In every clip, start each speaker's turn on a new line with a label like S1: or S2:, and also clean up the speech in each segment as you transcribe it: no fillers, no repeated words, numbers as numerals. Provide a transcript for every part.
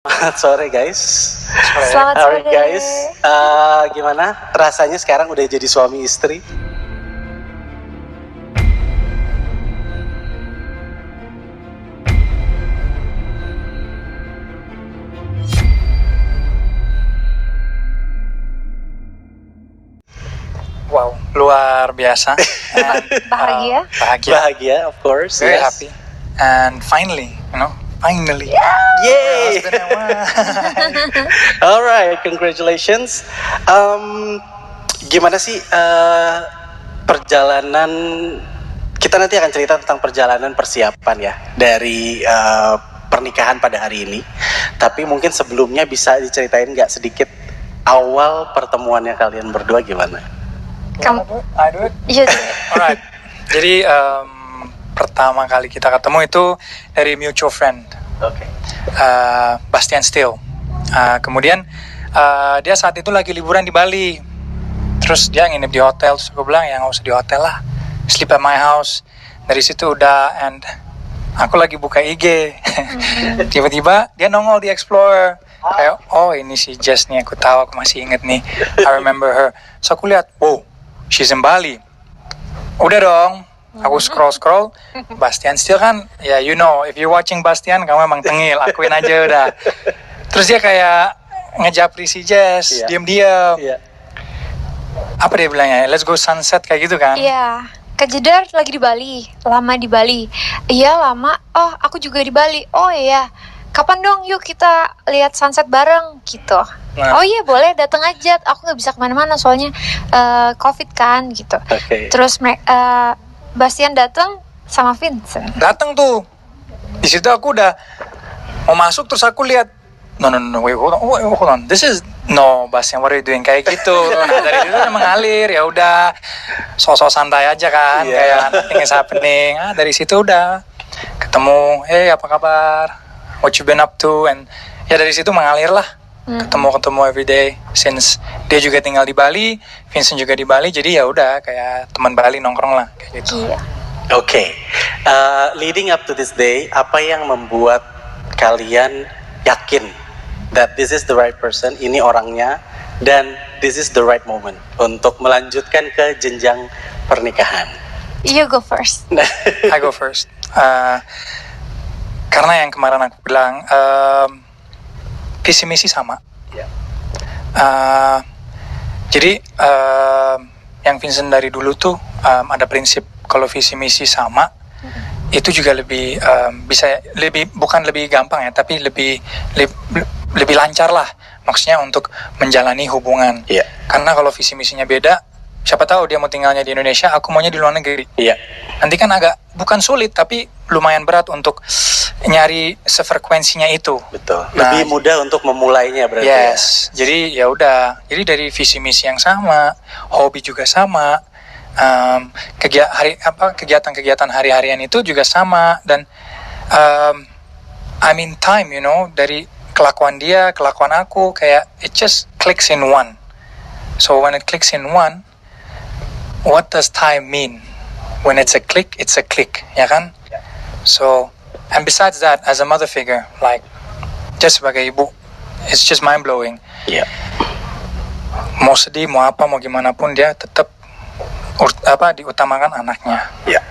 S1: Selamat sore guys.
S2: Selamat sore.
S1: Alright guys, gimana rasanya sekarang udah jadi suami istri?
S3: Wow, luar biasa. And,
S2: Bahagia.
S1: Bahagia, of course.
S3: Very
S1: yes.
S3: happy. And finally.
S1: Yay!
S3: Husband and wife.
S1: Alright, congratulations. Gimana sih perjalanan? Kita nanti akan cerita tentang perjalanan persiapan ya dari pernikahan pada hari ini. Tapi mungkin sebelumnya bisa diceritain nggak sedikit awal pertemuannya kalian berdua gimana?
S2: Kamu,
S3: I do it?
S2: iya.
S3: Alright. Jadi pertama kali kita ketemu itu dari mutual friend,
S1: Oke.
S3: Bastian Steele. Kemudian dia saat itu lagi liburan di Bali. Terus dia nginep di hotel. Terus aku bilang ya nggak usah di hotel lah, sleep at my house. Dari situ udah, and aku lagi buka IG. Tiba-tiba dia nongol di Explorer. Kayak, oh ini si Jess nih, aku tahu, aku masih inget nih. I remember her. So aku lihat, wow, she's in Bali. Udah dong, aku scroll. Bastian Steele kan, ya you know, if you're watching Bastian, kamu emang tengil, akuin aja udah. Terus dia kayak ngejapri si Jess,
S1: Iya.
S3: diam-diam.
S1: Iya.
S3: Apa dia bilangnya, let's go sunset, kayak gitu kan?
S2: Iya. Kak Jedar lagi di Bali, lama di Bali. Iya lama. Oh, aku juga di Bali. Oh iya. Kapan dong yuk kita lihat sunset bareng gitu.
S3: Nah.
S2: Oh iya boleh, datang aja. Aku nggak bisa kemana-mana soalnya COVID kan gitu.
S1: Oke.
S2: Terus Bastian datang sama Vincent.
S3: Datang tuh. Di situ aku udah mau masuk, terus aku lihat, no, wait, hold on. This is no, Bastian, what are you doing? Kayak gitu. Nah, dari situ udah mengalir, ya udah sosok santai aja kan,
S1: Iya.
S3: kayak nothing is happening. Dari situ udah ketemu, hey apa kabar? What you been up to? And ya dari situ mengalir lah. Ketemu everyday since dia juga tinggal di Bali, Vincent juga di Bali, jadi ya udah kayak teman Bali nongkrong lah kayak gitu.
S2: Iya.
S1: Oke, leading up to this day, apa yang membuat kalian yakin that this is the right person, ini orangnya, dan this is the right moment untuk melanjutkan ke jenjang pernikahan?
S2: You go first.
S3: I go first. Karena yang kemarin aku bilang, visi misi sama.
S1: Ya.
S3: Jadi yang Vincent dari dulu tuh ada prinsip kalau visi misi sama, itu juga lebih bukan lebih gampang ya, tapi lebih lancar lah. Maksudnya untuk menjalani hubungan.
S1: Iya.
S3: Karena kalau visi misinya beda, siapa tahu dia mau tinggalnya di Indonesia, aku maunya di luar negeri.
S1: Iya.
S3: Nanti kan agak bukan sulit tapi lumayan berat untuk nyari sefrekuensinya itu.
S1: Betul.
S3: Nah,
S1: Lebih mudah untuk memulainya berarti.
S3: yes. Jadi ya udah. Jadi dari visi misi yang sama, hobi juga sama, kegiatan-kegiatan hari-harian itu juga sama, dan I mean time, you know, dari kelakuan dia, kelakuan aku, kayak it just clicks in one. So when it clicks in one, what does time mean? When it's a click, ya kan? So, and besides that, as a mother figure, like, just sebagai ibu, it's just mind-blowing.
S1: Iya.
S3: Mau sedih, mau apa, mau gimana pun, dia tetap diutamakan anaknya.
S1: Iya.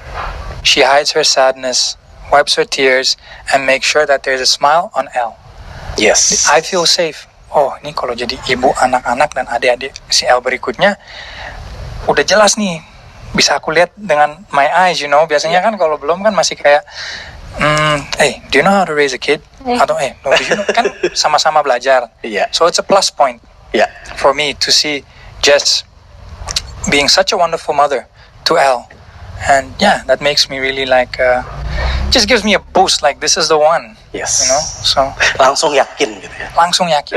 S3: She hides her sadness, wipes her tears, and makes sure that there's a smile on Elle.
S1: Yes.
S3: I feel safe. Oh, ini kalau jadi ibu anak-anak dan adik-adik si Elle berikutnya, udah jelas nih, bisa aku lihat dengan my eyes, you know. Biasanya kan kalau belum kan masih kayak, hey, do you know how to raise a kid? Atau, no, do you know? Kan sama-sama belajar.
S1: Iya.
S3: So it's a plus point
S1: Iya.
S3: for me to see Jess being such a wonderful mother to Elle. And yeah, that makes me really like, just gives me a boost, like this is the one.
S1: Yes.
S3: You know, so
S1: Langsung yakin gitu ya.
S3: langsung yakin.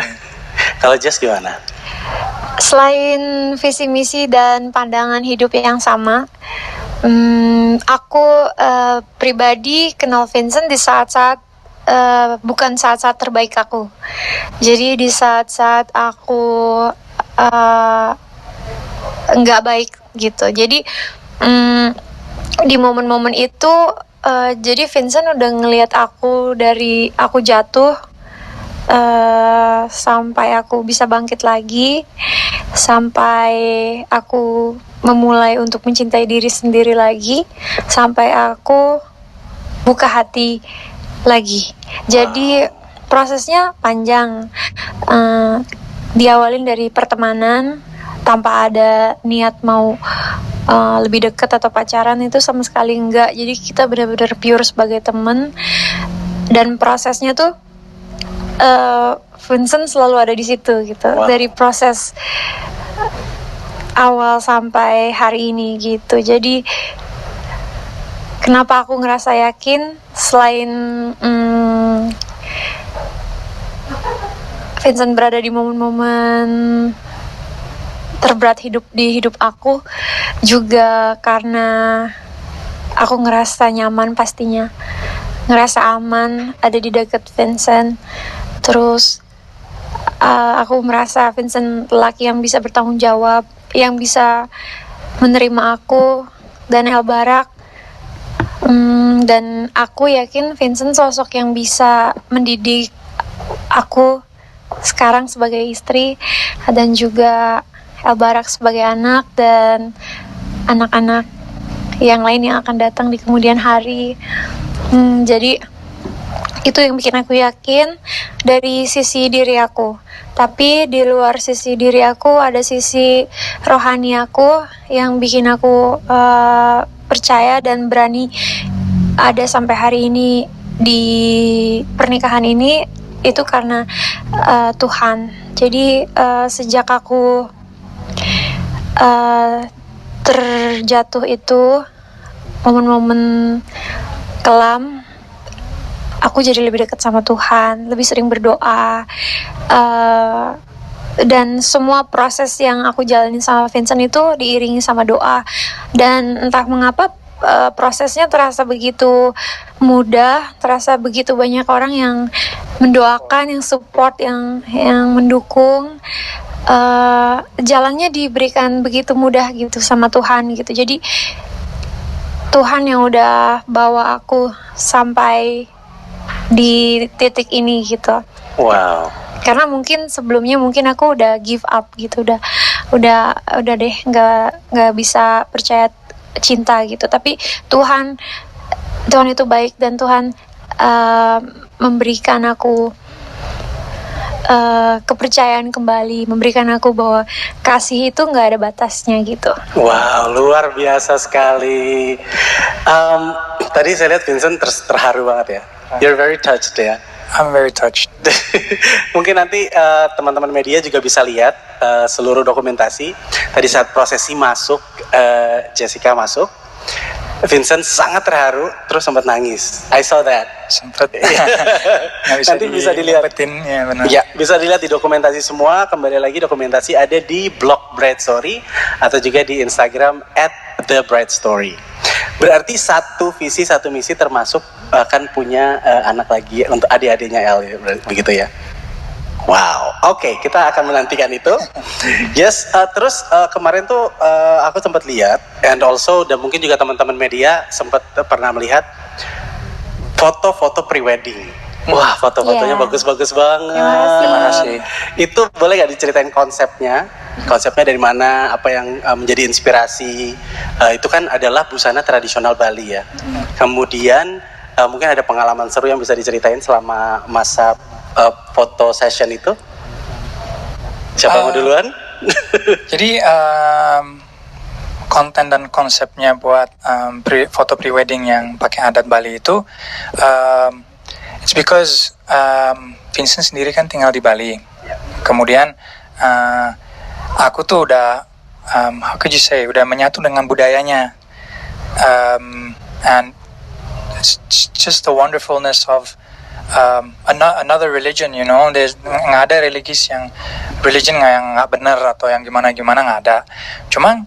S1: Kalau Jess gimana?
S2: Selain visi misi dan pandangan hidup yang sama, aku pribadi kenal Vincent di saat-saat bukan saat-saat terbaik aku. Jadi di saat-saat aku nggak baik gitu. Jadi di momen-momen itu jadi Vincent udah ngelihat aku dari aku jatuh sampai aku bisa bangkit lagi, sampai aku memulai untuk mencintai diri sendiri lagi, sampai aku buka hati lagi. Jadi prosesnya panjang. Diawalin dari pertemanan tanpa ada niat mau lebih dekat atau pacaran, itu sama sekali enggak. Jadi kita benar-benar pure sebagai teman. Dan prosesnya tuh Vincent selalu ada di situ gitu.
S1: Wow.
S2: Dari proses awal sampai hari ini gitu. Jadi kenapa aku ngerasa yakin selain Vincent berada di momen-momen terberat di hidup aku, juga karena aku ngerasa nyaman, pastinya ngerasa aman ada di dekat Vincent. Terus aku merasa Vincent lelaki yang bisa bertanggung jawab, yang bisa menerima aku dan El Barak. Dan aku yakin Vincent sosok yang bisa mendidik aku sekarang sebagai istri, dan juga El Barak sebagai anak, dan anak-anak yang lain yang akan datang di kemudian hari. Jadi itu yang bikin aku yakin dari sisi diri aku. Tapi di luar sisi diri aku ada sisi rohani aku yang bikin aku percaya dan berani ada sampai hari ini di pernikahan ini, itu karena Tuhan. Jadi sejak aku terjatuh itu, momen-momen kelam, aku jadi lebih dekat sama Tuhan, lebih sering berdoa, dan semua proses yang aku jalanin sama Vincent itu diiringi sama doa. Dan entah mengapa prosesnya terasa begitu mudah, terasa begitu banyak orang yang mendoakan, yang support, yang mendukung. Jalannya diberikan begitu mudah gitu sama Tuhan gitu. Jadi Tuhan yang udah bawa aku sampai di titik ini gitu.
S1: Wow.
S2: Karena mungkin sebelumnya aku udah give up gitu, udah deh nggak bisa percaya cinta gitu. Tapi Tuhan itu baik, dan Tuhan memberikan aku kepercayaan kembali, memberikan aku bahwa kasih itu nggak ada batasnya gitu.
S1: Wow, luar biasa sekali. Tadi saya lihat Vincent terharu banget ya. You're very touched ya.
S3: I'm very touched.
S1: Mungkin nanti teman-teman media juga bisa lihat seluruh dokumentasi. Tadi saat prosesi masuk, Jessica masuk, Vincent sangat terharu, terus sempat nangis. I saw that.
S3: Sempet.
S1: Nanti bisa dilihat.
S3: Ya, benar.
S1: Ya, bisa dilihat di dokumentasi semua. Kembali lagi, dokumentasi ada di blog Bright Story atau juga di Instagram @thebrightstory. Berarti satu visi satu misi, termasuk akan punya anak lagi untuk adik-adiknya El, begitu ya. Wow, oke, kita akan menantikan itu. Yes, terus kemarin tuh aku sempat lihat, and also dan mungkin juga teman-teman media sempat pernah melihat foto-foto pre-wedding. Wah, foto-fotonya bagus-bagus banget.
S3: Terima kasih.
S1: Itu boleh nggak diceritain konsepnya? Konsepnya dari mana? Apa yang menjadi inspirasi? Itu kan adalah busana tradisional Bali ya. Kemudian mungkin ada pengalaman seru yang bisa diceritain selama masa foto session itu. Siapa mau duluan?
S3: Jadi konten dan konsepnya buat foto pre-wedding yang pakai adat Bali itu, it's because Vincent sendiri kan tinggal di Bali. Kemudian aku tuh udah how could you say, udah menyatu dengan budayanya, and it's just the wonderfulness of another religion, you know. There's nggak ada religion yang nggak benar atau yang gimana nggak ada. Cuma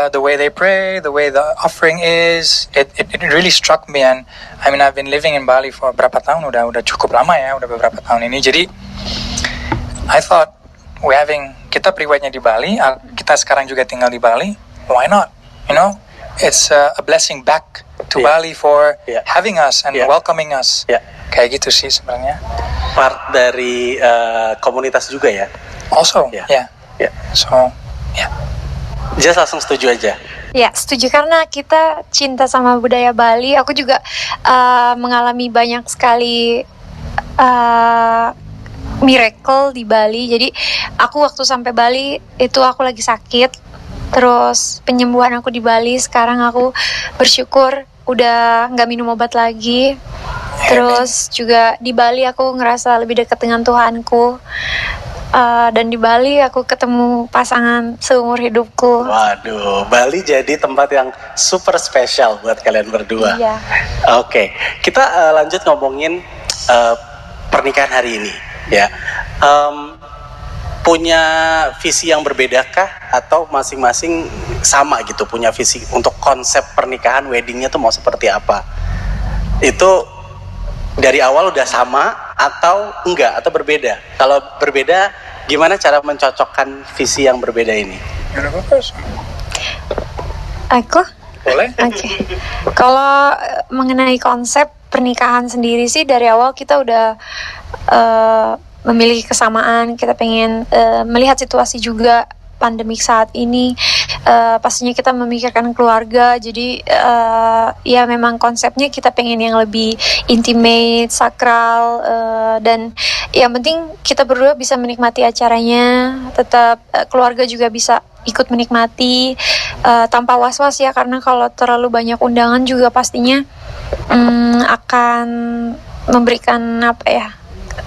S3: the way they pray, the way the offering is, it really struck me. And I mean, I've been living in Bali for berapa tahun, udah cukup lama ya, udah beberapa tahun ini. Jadi I thought kita pre-wednya di Bali, kita sekarang juga tinggal di Bali, why not? You know, it's a blessing back to Bali for having us and welcoming us. Kayak gitu sih sebenarnya.
S1: part dari komunitas juga ya.
S3: Also,
S1: Yeah.
S3: yeah.
S1: Ya.
S3: So, yeah.
S1: Just langsung setuju aja.
S2: Ya, setuju karena kita cinta sama budaya Bali. Aku juga mengalami banyak sekali miracle di Bali. Jadi aku waktu sampai Bali itu aku lagi sakit. Terus penyembuhan aku di Bali, sekarang aku bersyukur udah nggak minum obat lagi. Terus juga di Bali aku ngerasa lebih dekat dengan Tuhanku. Dan di Bali aku ketemu pasangan seumur hidupku.
S1: Waduh, Bali jadi tempat yang super spesial buat kalian berdua.
S2: Iya.
S1: Oke, kita lanjut ngomongin pernikahan hari ini, ya. Punya visi yang berbedakah atau masing-masing sama gitu punya visi untuk konsep pernikahan weddingnya tuh mau seperti apa? Itu dari awal udah sama atau enggak atau berbeda? Kalau berbeda, gimana cara mencocokkan visi yang berbeda ini?
S2: Aku?
S3: Boleh?
S2: Oke. Kalau mengenai konsep pernikahan sendiri sih dari awal kita udah memiliki kesamaan. Kita pengen melihat situasi juga pandemik saat ini. Pastinya kita memikirkan keluarga. Jadi ya memang konsepnya kita pengen yang lebih intimate, sakral, dan yang penting kita berdua bisa menikmati acaranya. Tetap keluarga juga bisa ikut menikmati tanpa was-was ya, karena kalau terlalu banyak undangan juga pastinya akan memberikan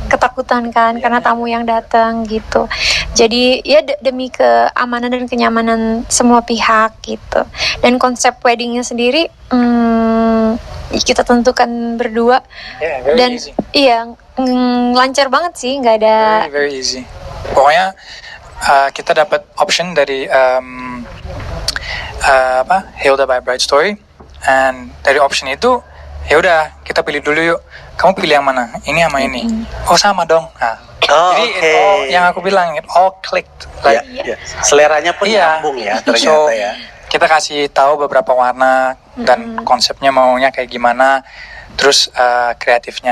S2: ketakutan kan, karena tamu yang datang gitu. Jadi ya demi keamanan dan kenyamanan semua pihak gitu. Dan konsep weddingnya sendiri kita tentukan berdua.
S3: Yeah, very
S2: Dan
S3: easy.
S2: iya lancar banget sih, nggak ada.
S3: Very easy. Pokoknya kita dapat option dari Hilda by Bride Story, and dari option itu ya udah kita pilih dulu yuk. Kamu pilih yang mana? Ini sama ini. Oh sama dong. Nah, jadi
S1: oke.
S3: it all, yang aku bilang it all clicked.
S1: Ya, ya. Seleranya pun
S3: Iya.
S1: nyambung ya ternyata
S3: So,
S1: ya.
S3: kita kasih tahu beberapa warna dan konsepnya maunya kayak gimana, terus kreatifnya